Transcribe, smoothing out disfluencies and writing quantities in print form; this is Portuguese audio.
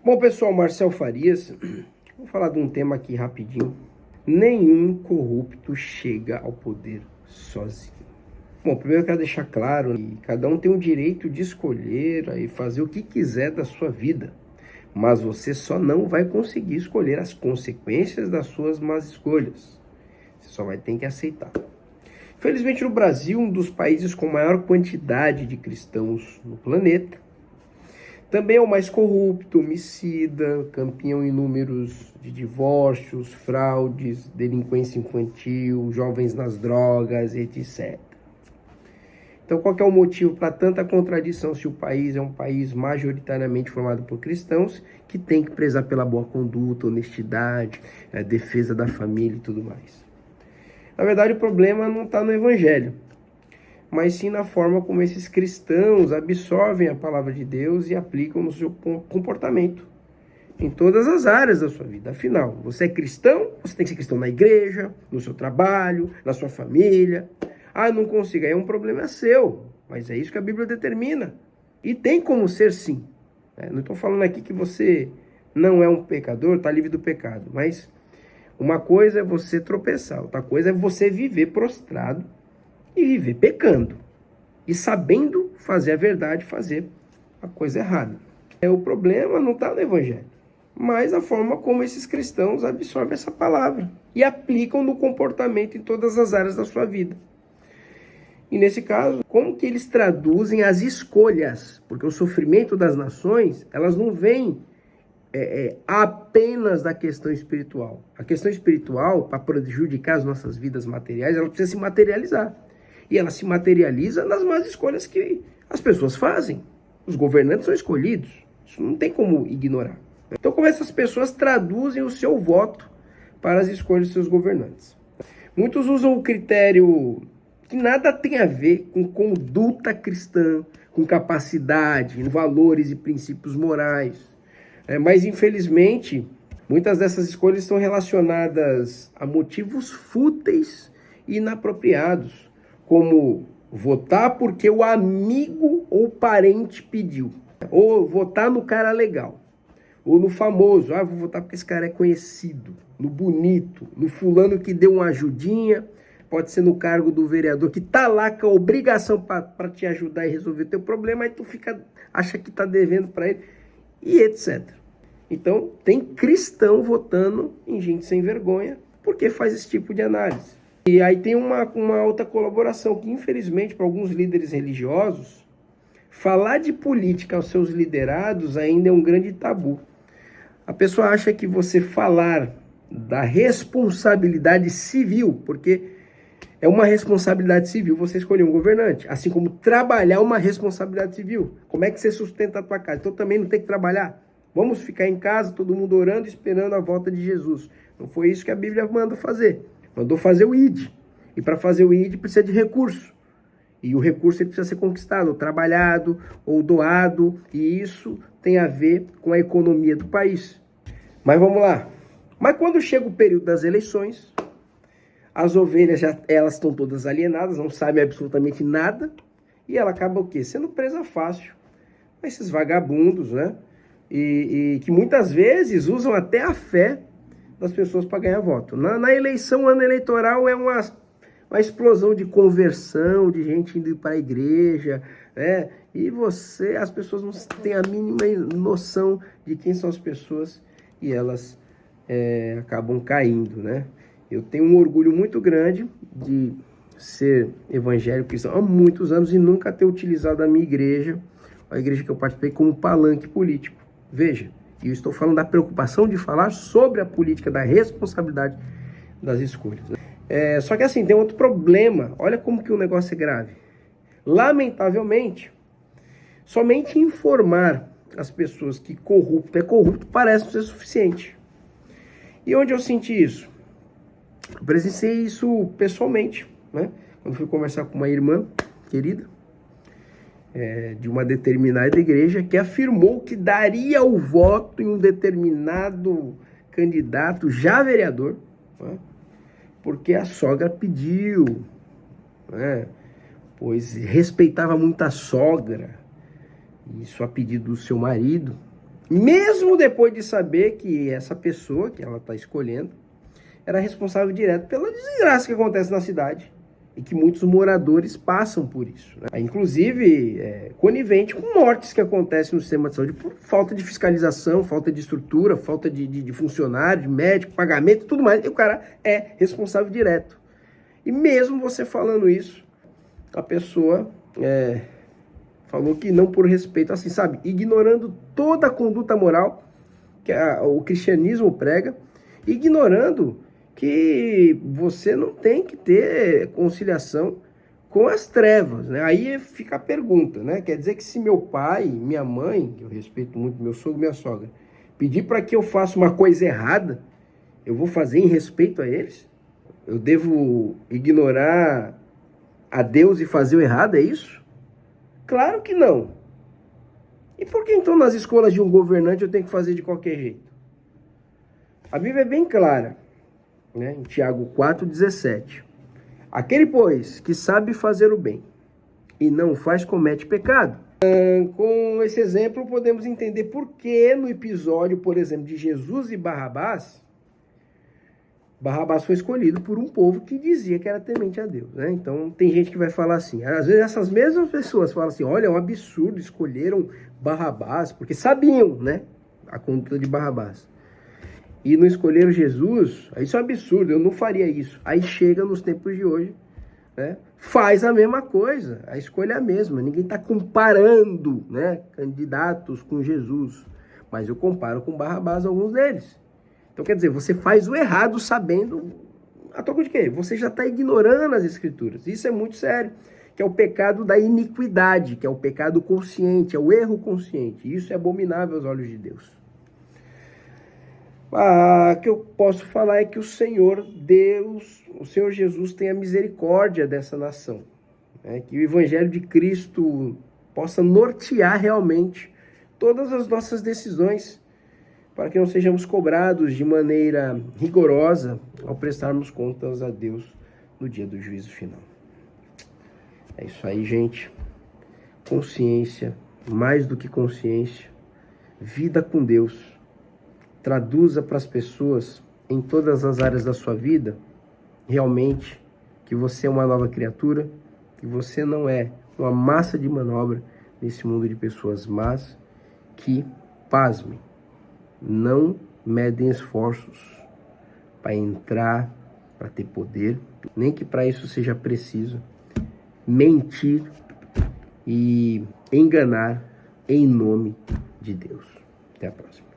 Bom, pessoal, Marcel Farias, vou falar de um tema aqui rapidinho. Nenhum corrupto chega ao poder sozinho. Bom, primeiro eu quero deixar claro que cada um tem o direito de escolher e fazer o que quiser da sua vida, mas você só não vai conseguir escolher as consequências das suas más escolhas. Você só vai ter que aceitar. Infelizmente, no Brasil, um dos países com maior quantidade de cristãos no planeta, também é o mais corrupto, homicida, campeão em números de divórcios, fraudes, delinquência infantil, jovens nas drogas, etc. Então, qual que é o motivo para tanta contradição se o país é um país majoritariamente formado por cristãos que tem que prezar pela boa conduta, honestidade, a defesa da família e tudo mais? Na verdade, o problema não está no evangelho, mas sim na forma como esses cristãos absorvem a palavra de Deus e aplicam no seu comportamento, em todas as áreas da sua vida. Afinal, você é cristão, você tem que ser cristão na igreja, no seu trabalho, na sua família. Ah, não consigo, aí é um problema seu, mas é isso que a Bíblia determina. E tem como ser sim. Não estou falando aqui que você não é um pecador, está livre do pecado, mas uma coisa é você tropeçar, outra coisa é você viver prostrado e viver pecando, e sabendo fazer a verdade, fazer a coisa errada. O problema não está no evangelho, mas a forma como esses cristãos absorvem essa palavra e aplicam no comportamento em todas as áreas da sua vida. E nesse caso, como que eles traduzem as escolhas? Porque o sofrimento das nações, elas não vêm apenas da questão espiritual. A questão espiritual, para prejudicar as nossas vidas materiais, ela precisa se materializar. E ela se materializa nas más escolhas que as pessoas fazem. Os governantes são escolhidos. Isso não tem como ignorar. Então, como essas pessoas traduzem o seu voto para as escolhas dos seus governantes? Muitos usam o critério que nada tem a ver com conduta cristã, com capacidade, valores e princípios morais. Mas, infelizmente, muitas dessas escolhas estão relacionadas a motivos fúteis e inapropriados, como votar porque o amigo ou parente pediu, ou votar no cara legal, ou no famoso, vou votar porque esse cara é conhecido, no bonito, no fulano que deu uma ajudinha, pode ser no cargo do vereador, que tá lá com a obrigação para te ajudar e resolver o teu problema, aí tu acha que tá devendo para ele, e etc. Então, tem cristão votando em gente sem vergonha, porque faz esse tipo de análise. E aí tem uma outra colaboração, que infelizmente para alguns líderes religiosos, falar de política aos seus liderados ainda é um grande tabu. A pessoa acha que você falar da responsabilidade civil, porque é uma responsabilidade civil você escolher um governante, assim como trabalhar é uma responsabilidade civil. Como é que você sustenta a tua casa? Então também não tem que trabalhar. Vamos ficar em casa, todo mundo orando, esperando a volta de Jesus. Não foi isso que a Bíblia manda fazer. Mandou fazer o ID. E para fazer o ID precisa de recurso. E o recurso ele precisa ser conquistado, ou trabalhado, ou doado. E isso tem a ver com a economia do país. Mas vamos lá. Mas quando chega o período das eleições, as ovelhas elas estão todas alienadas, não sabem absolutamente nada. E ela acaba o quê? Sendo presa fácil. Esses vagabundos, né? E que muitas vezes usam até a fé das pessoas para ganhar voto. Na eleição, ano eleitoral é uma explosão de conversão, de gente indo para a igreja, né? E as pessoas não têm a mínima noção de quem são as pessoas e elas acabam caindo, né? Eu tenho um orgulho muito grande de ser evangélico cristão há muitos anos e nunca ter utilizado a minha igreja, a igreja que eu participei, como palanque político. Veja, e eu estou falando da preocupação de falar sobre a política, da responsabilidade das escolhas. Só que assim, tem outro problema. Olha como que o negócio é grave. Lamentavelmente, somente informar as pessoas que corrupto é corrupto parece não ser suficiente. E onde eu senti isso? Eu presenciei isso pessoalmente, né? Quando fui conversar com uma irmã querida, de uma determinada igreja, que afirmou que daria o voto em um determinado candidato, já vereador, né, porque a sogra pediu, né, pois respeitava muito a sogra, isso a pedido do seu marido, Mesmo depois de saber que essa pessoa que ela está escolhendo era responsável direto pela desgraça que acontece na cidade e que muitos moradores passam por isso, né? Inclusive, conivente com mortes que acontecem no sistema de saúde por falta de fiscalização, falta de estrutura, falta de funcionário, de médico, pagamento, tudo mais. E o cara é responsável direto. E mesmo você falando isso, a pessoa falou que não por respeito, assim, sabe? Ignorando toda a conduta moral que o cristianismo prega, ignorando que você não tem que ter conciliação com as trevas, né? Aí fica a pergunta, né? Quer dizer que se meu pai, minha mãe, que eu respeito muito meu sogro e minha sogra, pedir para que eu faça uma coisa errada, eu vou fazer em respeito a eles? Eu devo ignorar a Deus e fazer o errado, é isso? Claro que não. E por que então nas escolas de um governante eu tenho que fazer de qualquer jeito? A Bíblia é bem clara, né? Em Tiago 4,17. Aquele, pois, que sabe fazer o bem e não faz, comete pecado. Com esse exemplo, podemos entender por que no episódio, por exemplo, de Jesus e Barrabás, Barrabás foi escolhido por um povo que dizia que era temente a Deus, né? Então, tem gente que vai falar assim, às vezes essas mesmas pessoas falam assim, olha, é um absurdo, escolheram Barrabás, porque sabiam, né, a conduta de Barrabás. E não escolheram Jesus, isso é um absurdo, eu não faria isso. Aí chega nos tempos de hoje, né, faz a mesma coisa, a escolha é a mesma, ninguém está comparando, né, candidatos com Jesus, mas eu comparo com Barrabás alguns deles. Então quer dizer, você faz o errado sabendo a troco de quê? Você já está ignorando as escrituras, isso é muito sério, que é o pecado da iniquidade, que é o pecado consciente, é o erro consciente, isso é abominável aos olhos de Deus. O que eu posso falar é que o Senhor Deus, o Senhor Jesus tenha misericórdia dessa nação, né? Que o Evangelho de Cristo possa nortear realmente todas as nossas decisões, para que não sejamos cobrados de maneira rigorosa ao prestarmos contas a Deus no dia do juízo final. É isso aí, gente. Consciência, mais do que consciência, vida com Deus. Traduza para as pessoas em todas as áreas da sua vida realmente que você é uma nova criatura, que você não é uma massa de manobra nesse mundo de pessoas más que, pasmem, não medem esforços para entrar, para ter poder, nem que para isso seja preciso mentir e enganar em nome de Deus. Até a próxima.